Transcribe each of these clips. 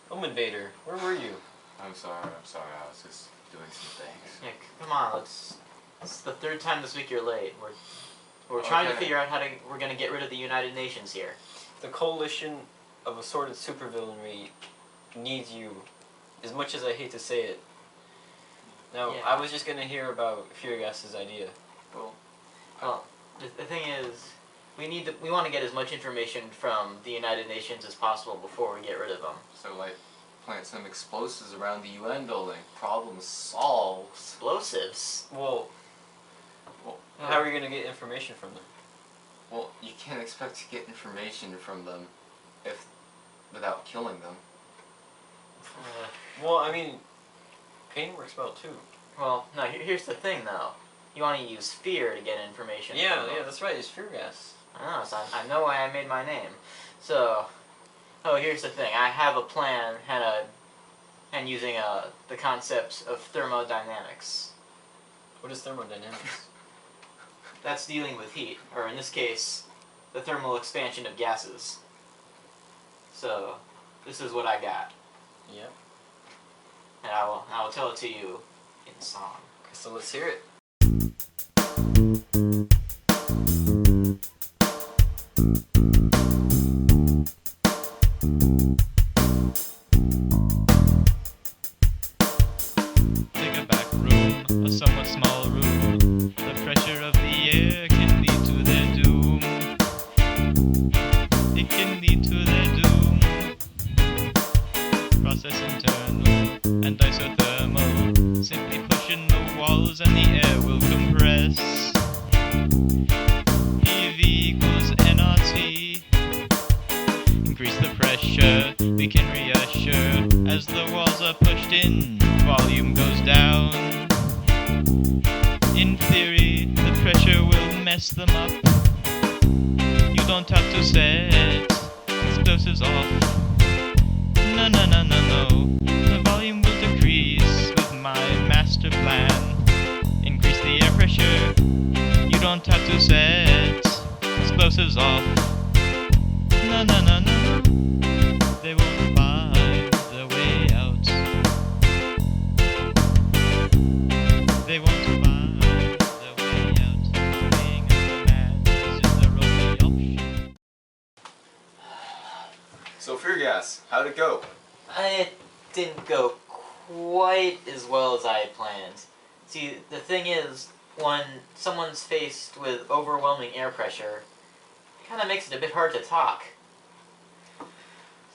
Home Invader, where were you? I'm sorry, I was just doing some things. Nick, come on, it's the third time this week you're late. We're trying to figure out how we're gonna get rid of the United Nations here. The coalition of assorted supervillainry needs you, as much as I hate to say it. Now, Yeah. I was just gonna hear about Furigas's idea. Well, the thing is, we want to get as much information from the United Nations as possible before we get rid of them. So, like, plant some explosives around the UN building. Problem solved. Explosives? Well, how are you gonna get information from them? Well, you can't expect to get information from them without killing them. Well, I mean, pain works well too. Well, no, here's the thing though. You want to use fear to get information from them. Yeah, that's right, it's Furigas. I know, so I know why I made my name. So, here's the thing. I have a plan and using the concepts of thermodynamics. What is thermodynamics? That's dealing with heat, or in this case, the thermal expansion of gases. So, this is what I got, Yep. and I will tell it to you in song. So let's hear it. Take a back room, a somewhat small room. The pressure of the air can lead to their doom. It can lead to their doom. Process internal and isothermal. Simply pushing the walls and the air will compress. PV equals nRT. Increase the pressure, we can reassure. As the walls are pushed in, volume goes down. In theory, the pressure will mess them up. You don't have to set explosives off. No, no, no, no, no. The volume will decrease with my master plan. Increase the air pressure. You don't have to set explosives off. No, no, no, no, no. They won't find their way out. They won't find their way out. Being a man is their only option. So, Furigas, how'd it go? It didn't go quite as well as I had planned. See, the thing is, when someone's faced with overwhelming air pressure, it kind of makes it a bit hard to talk.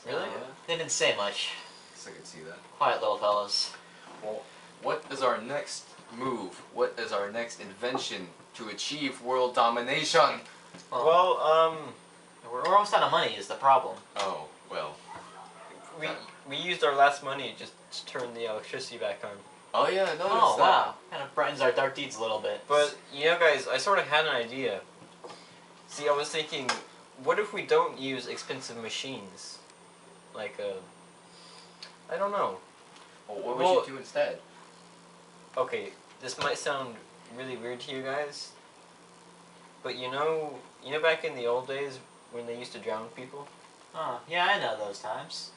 So, Really? They didn't say much. Guess I could see that. Quiet little fellas. Well, what is our next move? What is our next invention to achieve world domination? Well, We're almost out of money is the problem. Oh, well. we used our last money just to turn the electricity back on. Oh yeah, I noticed Oh, that. wow. Kind of brightens our dark deeds a little bit. But, you know guys, I sort of had an idea. See, I was thinking, what if we don't use expensive machines? Like, I don't know. Well, what Well- would you do instead? Okay, this might sound really weird to you guys, but you know back in the old days when they used to drown people? Oh, yeah, I know those times.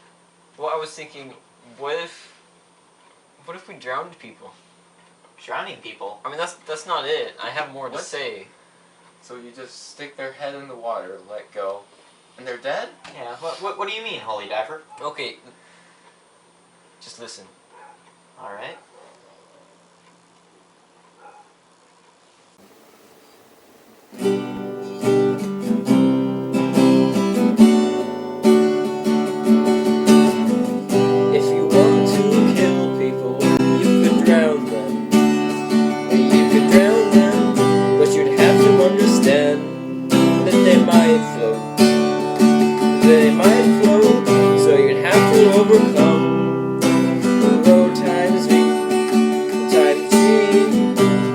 Well, I was thinking, what if we drowned people? Drowning people. I mean, that's not it. I have more to What? say. So you just stick their head in the water, let go, and they're dead? Yeah, what do you mean, Holy Diver? Okay, just listen. Alright. If you want to kill people, you could drown them. You could drown them, but you'd have to understand that they might float. They might float, so you'd have to overcome rho times v times g.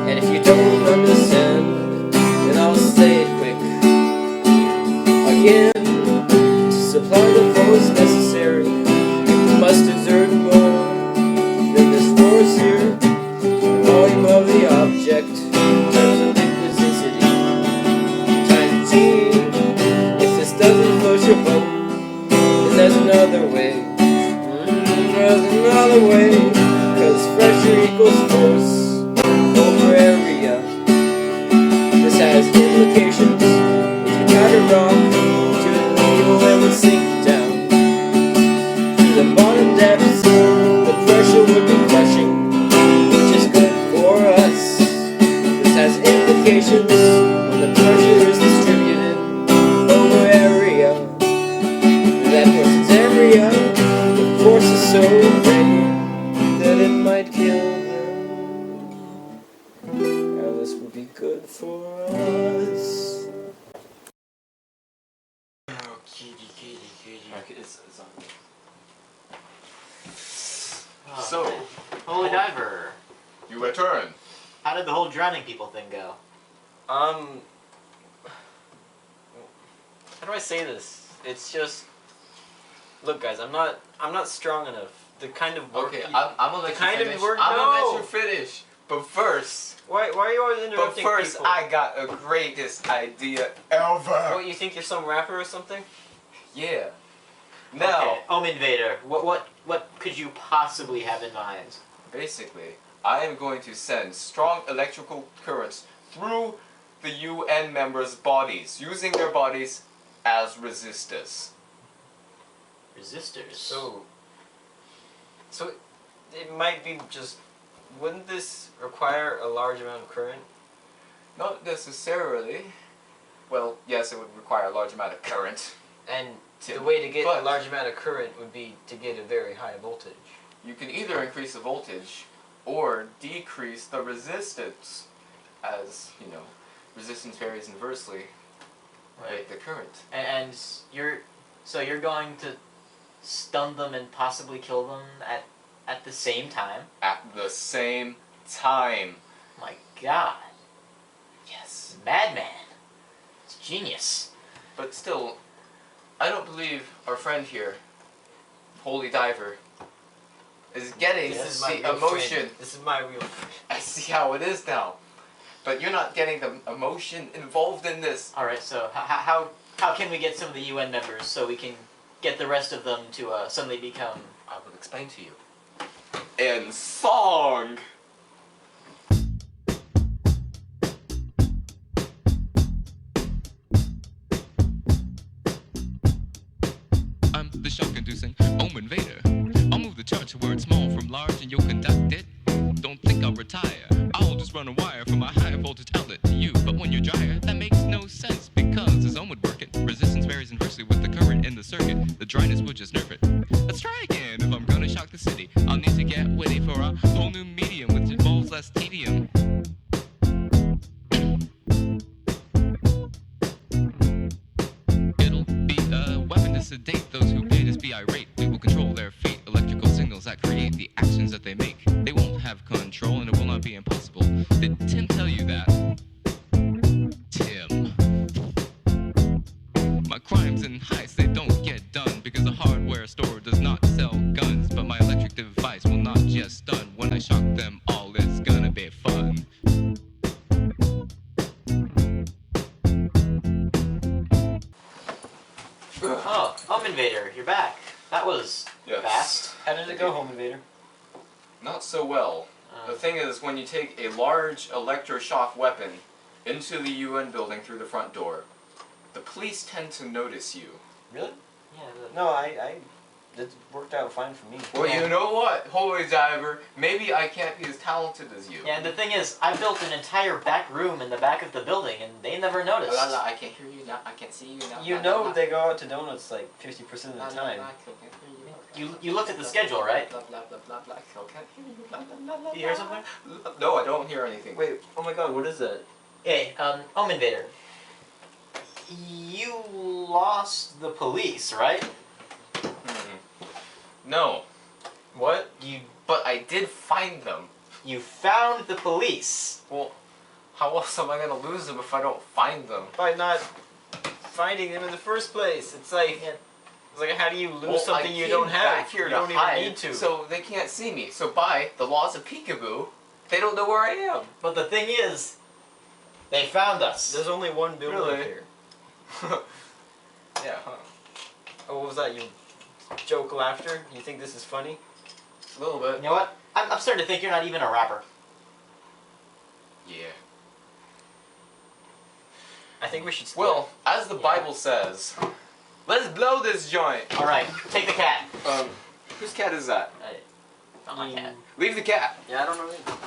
And if you don't understand, then I'll say it quick again. other way, 'cause pressure equals force over area. This has implications. If you cut a rock to the needle, it would sink down to the bottom depths. The pressure would be crushing, which is good for us. This has implications when the pressure is distributed over area. That person's area, the force is so great that it might kill them. Now this would be good for us. Oh, kitty. Okay, it's on. Oh, So, man. Holy Diver, you return. how did the whole drowning people thing go? How do I say this? It's just, look, guys, I'm not strong enough. The kind of work. Okay, you- I'm gonna let the you kind of finish. work- I'm gonna no. let you finish. But first, why are you always interrupting people? I got a greatest idea ever. What, you think you're some rapper or something? Yeah. Now, Okay, Home Invader, what could you possibly have in mind? basically, I am going to send strong electrical currents through the UN members' bodies, using their bodies as resistors. Resistors. So it might be just. Wouldn't this require a large amount of current? Not necessarily. Well, yes, it would require a large amount of current. And Tim, the way to get a but- large amount of current would be to get a very high voltage. You can either increase the voltage or decrease the resistance, as, you know, resistance varies inversely with the current. And you're going to stun them and possibly kill them at the same time? At the same time. My God, Yes. madman! It's genius. But still, I don't believe our friend here, Holy Diver, is getting This is my the real emotion. friend. This is my real friend. I see how it is now. But you're not getting the emotion involved in this. All right, so how can we get some of the UN members so we can get the rest of them to suddenly become? I will explain to you. In song! I'm the shock-inducing Home Invader. I'll move the charge to where it's small from large and you'll conduct it. Don't think I'll retire. I'll just run a wire from my high voltage outlet to you. But when you're drier, that makes no sense because as Ohm would work it, resistance varies inversely with the current in the circuit. The dryness would just nerf it. Let's try again. If I'm gonna shock the city, I'll need to get witty for a whole new medium which involves less tedium. It'll be a weapon to sedate those who pay to be irate. We will control their feet, electrical signals that create the actions that they make. They won't have control and it will not be impossible. Did Tim tell you that? Tim. My crimes and heists, they don't get done because the hardware store does not sell guns. But my electric device will not just stun. When I shock them all, it's gonna be fun. Oh, Home Invader, you're back. That was Yes. fast. How did it go, Home Invader? Not so well. The Uh, thing is, when you take a large electroshock weapon into the UN building through the front door, the police tend to notice you. Really? yeah. No, it worked out fine for me. Well, you know what, Holy Diver, maybe I can't be as talented as you. Yeah, and the thing is, I built an entire back room in the back of the building, and they never noticed. La, la, la, I can't hear you now. I can't see you now. You La, know la, la. they go out to donuts like 50% La, of the la, time. la, I can't hear you. You looked at the schedule, right? Blah, blah, blah, blah, blah. I can't hear you. La, la, la, la, You hear la. something? No, I don't hear anything. Wait, oh my god, what is that? Hey, Home Invader. You lost the police, right? No, What? but I did find them. You found the police. Well, how else am I gonna lose them if I don't find them? By not finding them in the first place. It's like how do you lose Well, something I you came don't have? back here You to don't hide, even need to. so they can't see me. So by the laws of peekaboo, they don't know where I am. But the thing is, they found us. There's only one building Really? here. Yeah, huh? Oh, what was that? You joke laughter? You think this is funny? A little bit. You know what? I'm starting to think you're not even a rapper. Yeah. I think we should split. Well, as the Bible says, let's blow this joint. All right, take the cat. Whose cat is that? Not my cat. Leave the cat. Yeah, I don't know either.